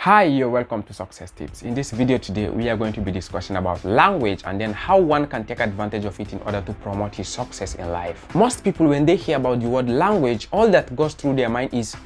Hi, you're welcome to Success Tips. In this video today, we are going to be discussing about language and then how one can take advantage of it in order to promote his success in life. Most people, when they hear about the word language, all that goes through their mind is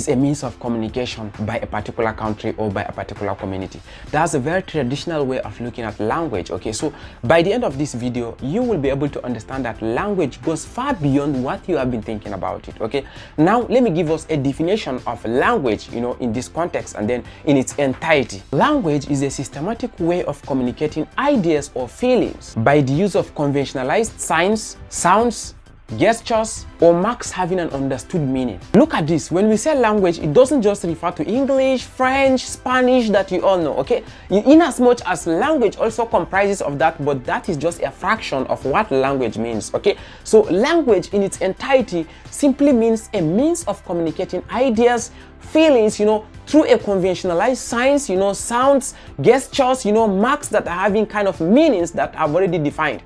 a means of communication by a particular country or by a particular community. That's a very traditional way of looking at language. Okay, so by the end of this video, you will be able to understand that language goes far beyond what you have been thinking about it. Okay, now let me give us a definition of language, in this context and then in its entirety. Language is a systematic way of communicating ideas or feelings by the use of conventionalized signs, sounds, gestures, or marks having an understood meaning. Look at this. When we say language, it doesn't just refer to English, French, Spanish that you all know, okay? In as much as language also comprises of that, but that is just a fraction of what language means, okay? So language in its entirety simply means a means of communicating ideas, feelings, through a conventionalized signs, sounds, gestures, marks that are having kind of meanings that are already defined.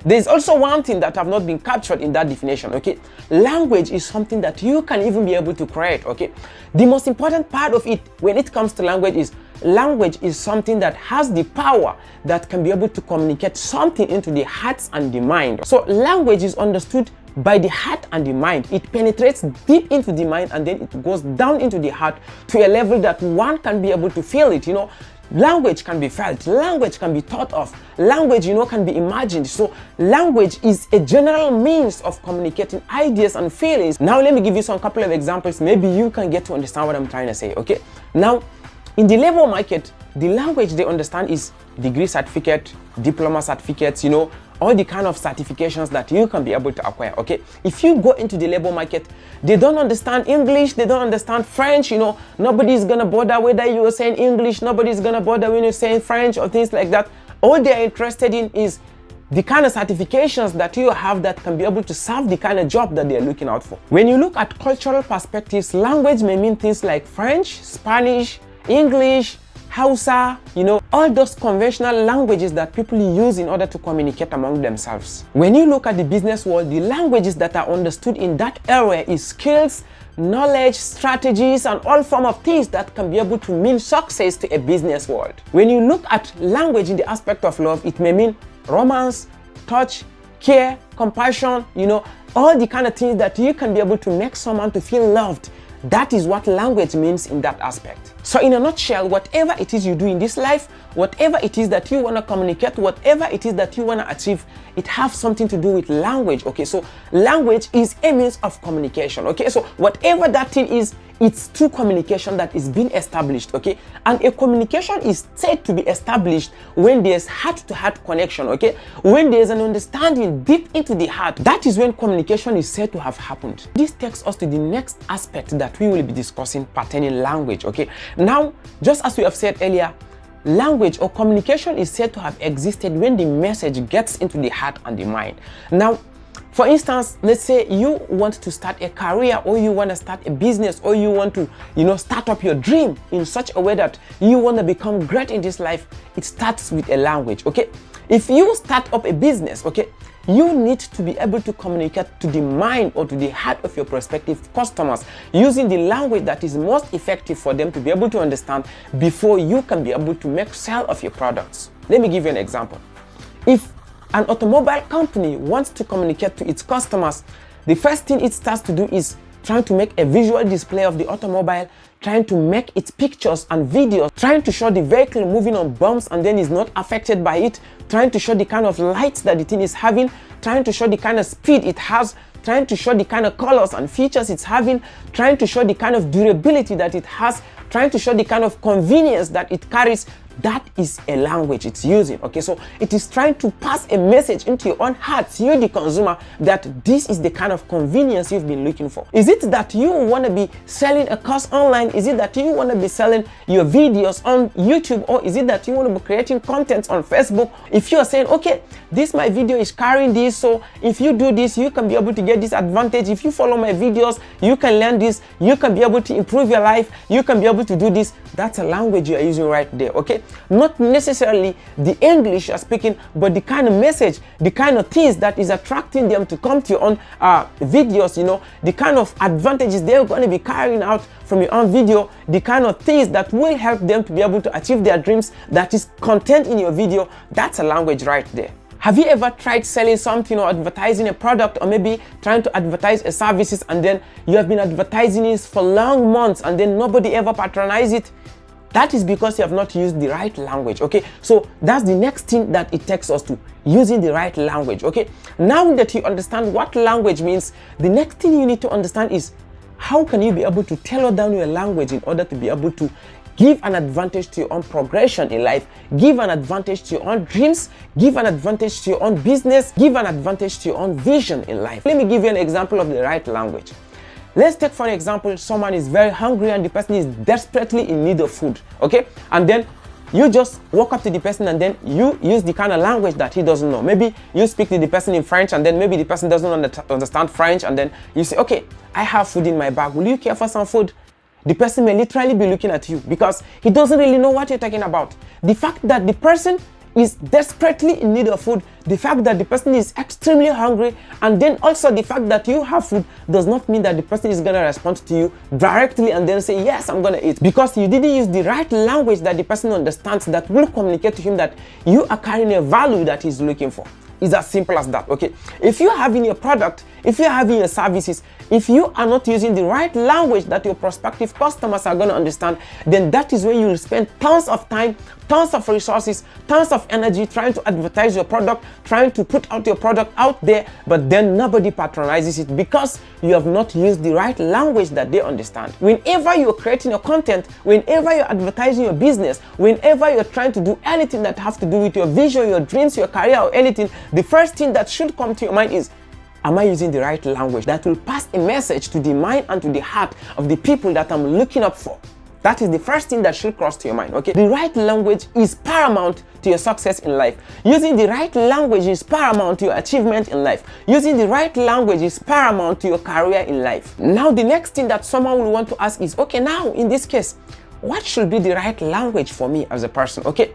There's also one thing that have not been captured in that definition, okay? Language is something that you can even be able to create, okay? The most important part of it when it comes to language is something that has the power that can be able to communicate something into the hearts and the mind. So language is understood by the heart and the mind. It penetrates deep into the mind and then it goes down into the heart to a level that one can be able to feel it, Language can be felt, language can be thought of, language, can be imagined. So language is a general means of communicating ideas and feelings. Now let me give you some couple of examples. Maybe you can get to understand what I'm trying to say, okay? Now, in the labor market, the language they understand is degree certificate, diploma certificates, all the kind of certifications that you can be able to acquire, okay? If you go into the labor market, they don't understand English, they don't understand French, nobody's gonna bother whether you are saying English, nobody's gonna bother when you're saying French or things like that. All they're interested in is the kind of certifications that you have that can be able to serve the kind of job that they're looking out for. When you look at cultural perspectives, language may mean things like French, Spanish, English, Hausa, all those conventional languages that people use in order to communicate among themselves. When you look at the business world, the languages that are understood in that area is skills, knowledge, strategies, and all form of things that can be able to mean success to a business world. When you look at language in the aspect of love, it may mean romance, touch, care, compassion, all the kind of things that you can be able to make someone to feel loved. That is what language means in that aspect. So in a nutshell, whatever it is you do in this life, whatever it is that you want to communicate, whatever it is that you want to achieve, it has something to do with language, okay? So language is a means of communication, okay? So whatever that thing is, it's through communication that is being established, okay? And a communication is said to be established when there's heart-to-heart connection, okay? When there's an understanding deep into the heart, that is when communication is said to have happened. This takes us to the next aspect that we will be discussing pertaining language, okay? Now, just as we have said earlier, language or communication is said to have existed when the message gets into the heart and the mind. Now, for instance, let's say you want to start a career or you want to start a business or you want to, start up your dream in such a way that you want to become great in this life. It starts with a language, okay? If you start up a business, okay, you need to be able to communicate to the mind or to the heart of your prospective customers using the language that is most effective for them to be able to understand before you can be able to make sale of your products. Let me give you an example. If an automobile company wants to communicate to its customers, the first thing it starts to do is trying to make a visual display of the automobile, trying to make its pictures and videos, trying to show the vehicle moving on bumps and then is not affected by it, trying to show the kind of lights that the thing is having, trying to show the kind of speed it has, trying to show the kind of colors and features it's having, trying to show the kind of durability that it has, trying to show the kind of convenience that it carries. That is a language it's using, okay? So it is trying to pass a message into your own heart, you the consumer, that this is the kind of convenience you've been looking for. Is it that you want to be selling a course online? Is it that you want to be selling your videos on YouTube? Or is it that you want to be creating content on Facebook? If you are saying, okay, my video is carrying this, so if you do this, you can be able to get this advantage. If you follow my videos, you can learn this, you can be able to improve your life, you can be able able to do this, that's a language you are using right there, okay? Not necessarily the English you're speaking, but the kind of message, the kind of things that is attracting them to come to your own videos, you know, the kind of advantages they're going to be carrying out from your own video, the kind of things that will help them to be able to achieve their dreams, that is content in your video. That's a language right there. Have you ever tried selling something or advertising a product, or maybe trying to advertise a services, and then you have been advertising it for long months and then nobody ever patronized it? That is because you have not used the right language, okay? So that's the next thing that it takes us to, using the right language, okay? Now that you understand what language means, the next thing you need to understand is how can you be able to tailor down your language in order to be able to give an advantage to your own progression in life, give an advantage to your own dreams, give an advantage to your own business, give an advantage to your own vision in life. Let me give you an example of the right language. Let's take for an example, someone is very hungry and the person is desperately in need of food, okay? And then you just walk up to the person and then you use the kind of language that he doesn't know. Maybe you speak to the person in French and then maybe the person doesn't understand French, and then you say, okay, I have food in my bag. Will you care for some food? The person may literally be looking at you because he doesn't really know what you're talking about. The fact that the person is desperately in need of food, the fact that the person is extremely hungry, and then also the fact that you have food does not mean that the person is going to respond to you directly and then say, yes, I'm going to eat, because you didn't use the right language that the person understands, that will communicate to him that you are carrying a value that he's looking for. It's as simple as that, okay? If you're having your product, if you're having your services, if you are not using the right language that your prospective customers are going to understand, then that is when you will spend tons of time, tons of resources, tons of energy trying to advertise your product, trying to put out your product out there, but then nobody patronizes it because you have not used the right language that they understand. Whenever you're creating your content, whenever you're advertising your business, whenever you're trying to do anything that has to do with your vision, your dreams, your career, or anything, the first thing that should come to your mind is, am I using the right language that will pass a message to the mind and to the heart of the people that I'm looking up for? That is the first thing that should cross to your mind, okay? The right language is paramount to your success in life. Using the right language is paramount to your achievement in life. Using the right language is paramount to your career in life. Now, the next thing that someone will want to ask is, okay, now in this case, what should be the right language for me as a person, okay?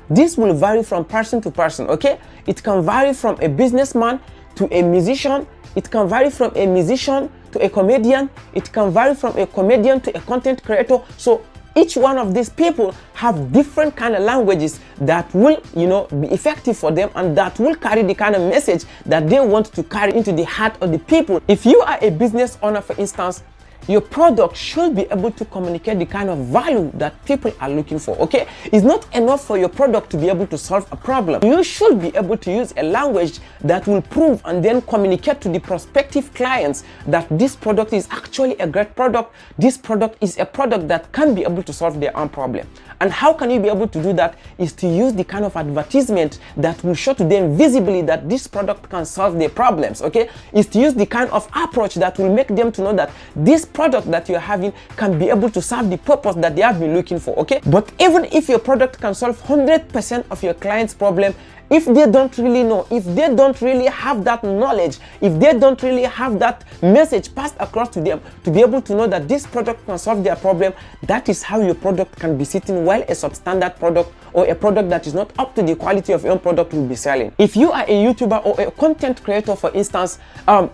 This will vary from person to person, okay? It can vary from a businessman to a musician. It can vary from a musician to a comedian. It can vary from a comedian to a content creator. So each one of these people have different kind of languages that will, you know, be effective for them, and that will carry the kind of message that they want to carry into the heart of the people. If you are a business owner, for instance, your product should be able to communicate the kind of value that people are looking for, okay? It's not enough for your product to be able to solve a problem. You should be able to use a language that will prove and then communicate to the prospective clients that this product is actually a great product. This product is a product that can be able to solve their own problem. And how can you be able to do that? Is to use the kind of advertisement that will show to them visibly that this product can solve their problems, okay? Is to use the kind of approach that will make them to know that this product that you're having can be able to serve the purpose that they have been looking for, okay? But even if your product can solve 100% of your client's problem, if they don't really know, if they don't really have that knowledge, if they don't really have that message passed across to them to be able to know that this product can solve their problem, that is how your product can be sitting while a substandard product or a product that is not up to the quality of your own product will be selling. If you are a YouTuber or a content creator, for instance,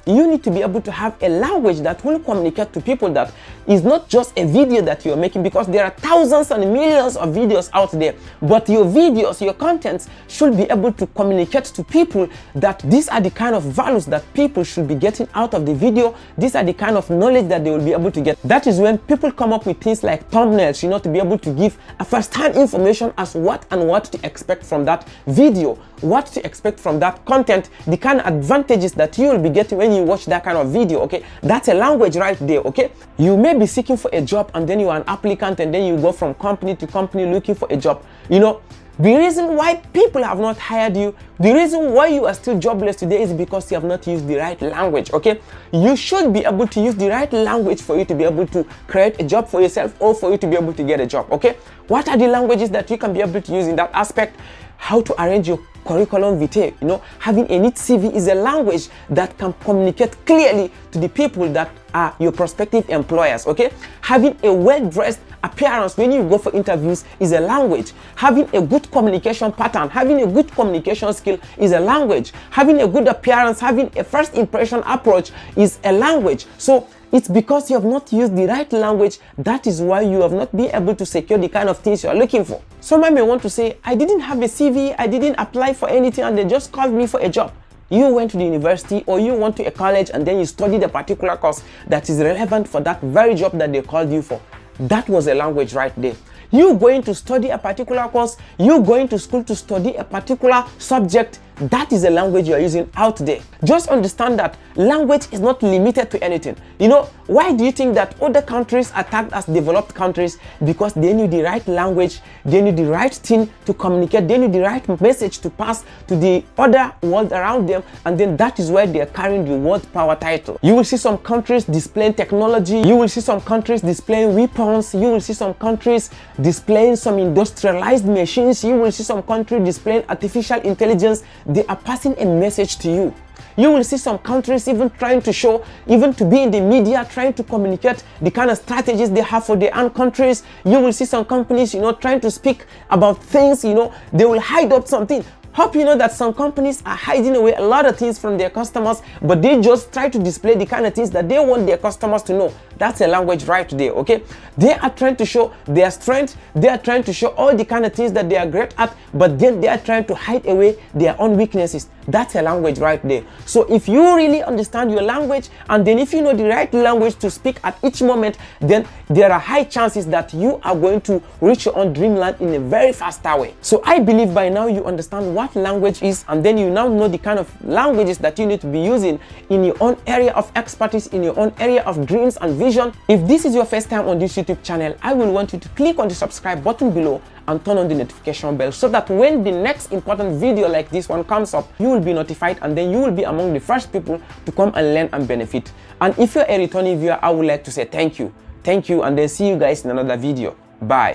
you need to be able to have a language that will communicate to people that is not just a video that you're making, because there are thousands and millions of videos out there, but your videos, your contents should be able to communicate to people that these are the kind of values that people should be getting out of the video. These are the kind of knowledge that they will be able to get. That is when people come up with things like thumbnails, you know, to be able to give a first-hand information as what to expect from that video, what to expect from that content, the kind of advantages that you will be getting when you watch that kind of video, okay? That's a language right there, okay? You may be seeking for a job and then you are an applicant and then you go from company to company looking for a job. You know, the reason why people have not hired you, the reason why you are still jobless today is because you have not used the right language, okay? You should be able to use the right language for you to be able to create a job for yourself or for you to be able to get a job, okay? What are the languages that you can be able to use in that aspect? how to arrange your curriculum vitae. You know, having a neat CV is a language that can communicate clearly to the people that are your prospective employers. Okay, having a well-dressed appearance when you go for interviews is a language. Having a good communication pattern, having a good communication skill is a language. Having a good appearance, having a first impression approach is a language. So it's because you have not used the right language, that is why you have not been able to secure the kind of things you are looking for. Somebody may want to say, I didn't have a CV, I didn't apply for anything, and they just called me for a job. You went to the university or you went to a college and then you studied a particular course that is relevant for that very job that they called you for. That was a language right there. You going to study a particular course, you going to school to study a particular subject, that is a language you are using out there. Just understand that language is not limited to anything. You know, why do you think that other countries are tagged as developed countries? Because they knew the right language, they knew the right thing to communicate, they knew the right message to pass to the other world around them, and then that is why they are carrying the world power title. You will see some countries displaying technology, you will see some countries displaying weapons, you will see some countries displaying some industrialized machines, you will see some countries displaying artificial intelligence. They are passing a message to you. You will see some countries even trying to show, even to be in the media, trying to communicate the kind of strategies they have for their own countries. You will see some companies, you know, trying to speak about things, you know, they will hide up something. Hope you know that some companies are hiding away a lot of things from their customers, but they just try to display the kind of things that they want their customers to know. That's a language right there, okay? They are trying to show their strength, they are trying to show all the kind of things that they are great at, but then they are trying to hide away their own weaknesses. That's a language right there. So if you really understand your language, and then if you know the right language to speak at each moment, then there are high chances that you are going to reach your own dreamland in a very faster way. So I believe by now you understand what language is, and then you now know the kind of languages that you need to be using in your own area of expertise, in your own area of dreams and vision. If this is your first time on this YouTube channel, I will want you to click on the subscribe button below and turn on the notification bell so that when the next important video like this one comes up, you will be notified, and then you will be among the first people to come and learn and benefit. And if you're a returning viewer, I would like to say thank you, and then see you guys in another video. Bye.